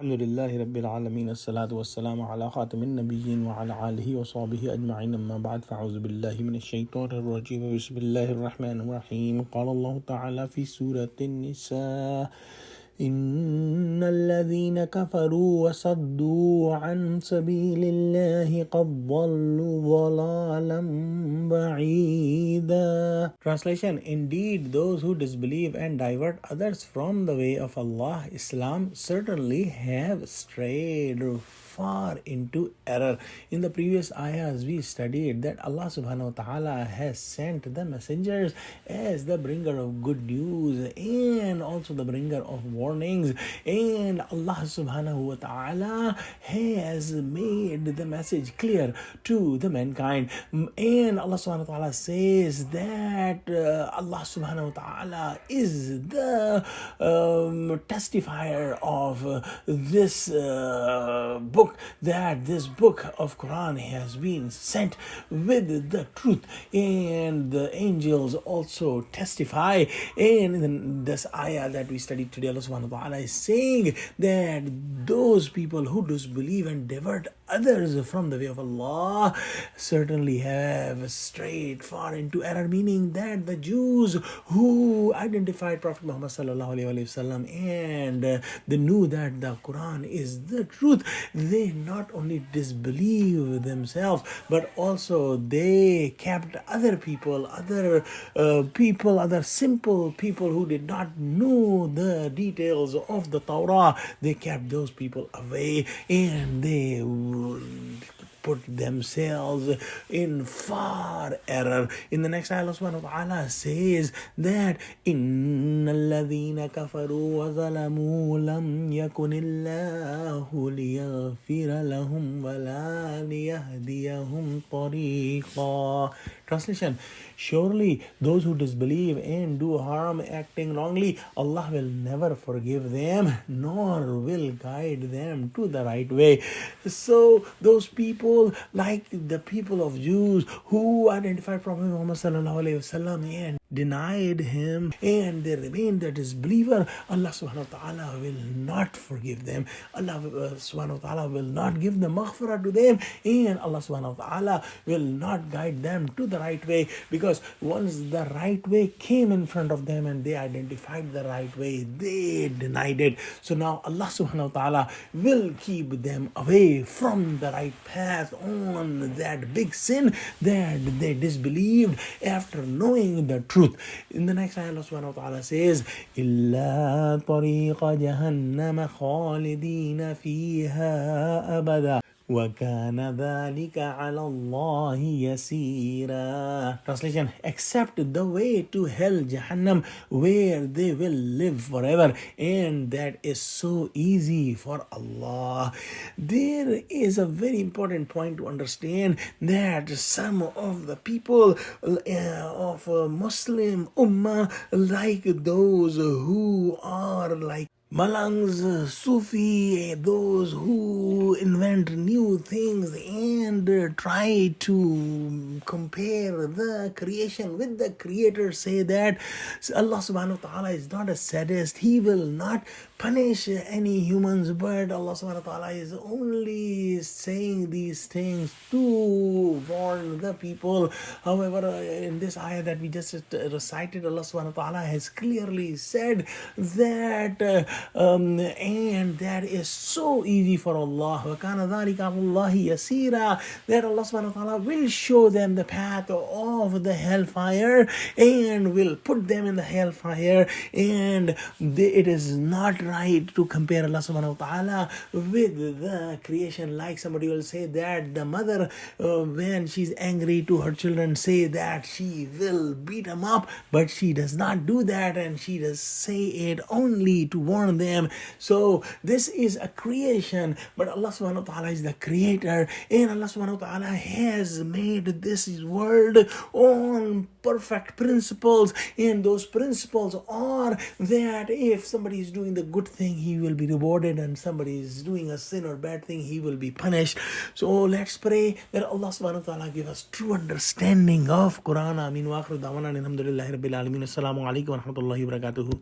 الحمد لله رب العالمين الصلاة والسلام على خاتم النبيين وعلى آله وصحبه أجمعين أما بعد فأعوذ بالله من الشيطان الرجيم بسم الله الرحمن الرحيم قال الله تعالى في سورة النساء إن الذين كفروا وصدوا عن سبيل الله قد ضلوا ضلالا بعيدا. Translation: Indeed, those who disbelieve and divert others from the way of Allah, Islam, certainly have strayed far into error. In the previous ayahs, we studied that Allah subhanahu wa ta'ala has sent the messengers as the bringer of good news and also the bringer of warnings, and Allah subhanahu wa ta'ala has made the message clear to the mankind. And Allah subhanahu wa ta'ala says that Allah subhanahu wa ta'ala is the testifier of this book, that this book of Quran has been sent with the truth, and the angels also testify. And in this ayah that we studied today, Allah subhanahu wa ta'ala is saying that those people who disbelieve and divert others from the way of Allah certainly have strayed far into error, meaning that the Jews who identified Prophet Muhammad sallallahu alaihi wasallam and they knew that the Quran is the truth, they not only disbelieve themselves but also they kept other people, other simple people who did not know the details of the Torah, they kept those people away and they put themselves in far error. In the next ayah, Allah subhanahu wa ta'ala says that إِنَّ الَّذِينَ كَفَرُوا وَظَلَمُوا لَمْ يَكُنِ اللَّهُ لِيَغْفِرَ لَهُمْ وَلَا لِيَهْدِيَهُمْ طَرِيقًا. Translation: Surely those who disbelieve and do harm, acting wrongly, Allah will never forgive them nor will guide them to the right way. So those people, like the people of Jews who identified Prophet Muhammad sallallahu alaihi wasallam and denied him and they remained a disbeliever, Allah subhanahu wa ta'ala will not forgive them. Allah subhanahu wa ta'ala will not give the maghfirah to them, and Allah subhanahu wa ta'ala will not guide them to the right way, because once the right way came in front of them and they identified the right way, they denied it. So now Allah subhanahu wa ta'ala will keep them away from the right path on that big sin that they disbelieved after knowing the truth. In the next ayah, Allah subhanahu wa ta'ala says, إِلَّا طَرِيقَ جَهَنَّمَ خَالِدِينَ فِيهَا أَبَدًا وَكَانَ ذَلِكَ عَلَى اللَّهِ يَسِيرًا. Translation: Except the way to hell, Jahannam, where they will live forever, and that is so easy for Allah. There is a very important point to understand, that some of the people of Muslim Ummah, like those who are like Malangs, Sufi, those who invent new things and try to compare the creation with the Creator, say that Allah subhanahu wa ta'ala is not a sadist, He will not punish any humans, but Allah subhanahu wa ta'ala is only saying these things to warn the people. However, in this ayah that we just recited, Allah subhanahu wa ta'ala has clearly said that and that is so easy for Allah. وَكَانَ ذَلِكَ عَلَى اللَّهِ يَسِيرًا. That Allah subhanahu wa ta'ala will show them the path of the hellfire and will put them in the hellfire, and it is not right to compare Allah subhanahu wa ta'ala with the creation. Like somebody will say that the mother, when she's angry to her children, say that she will beat them up, but she does not do that, and she does say it only to warn them. So this is a creation, but Allah subhanahu wa ta'ala is the creator, and Allah subhanahu wa ta'ala has made this world on perfect principles, and those principles are that if somebody is doing the good thing, he will be rewarded, and somebody is doing a sin or bad thing, he will be punished. So let's pray that Allah subhanahu wa ta'ala give us true understanding of Quran. Ameen wa akhiru da'wana alhamdulillahi rabbil alamin. Assalamu alaikum wa rahmatullahi wa barakatuhu.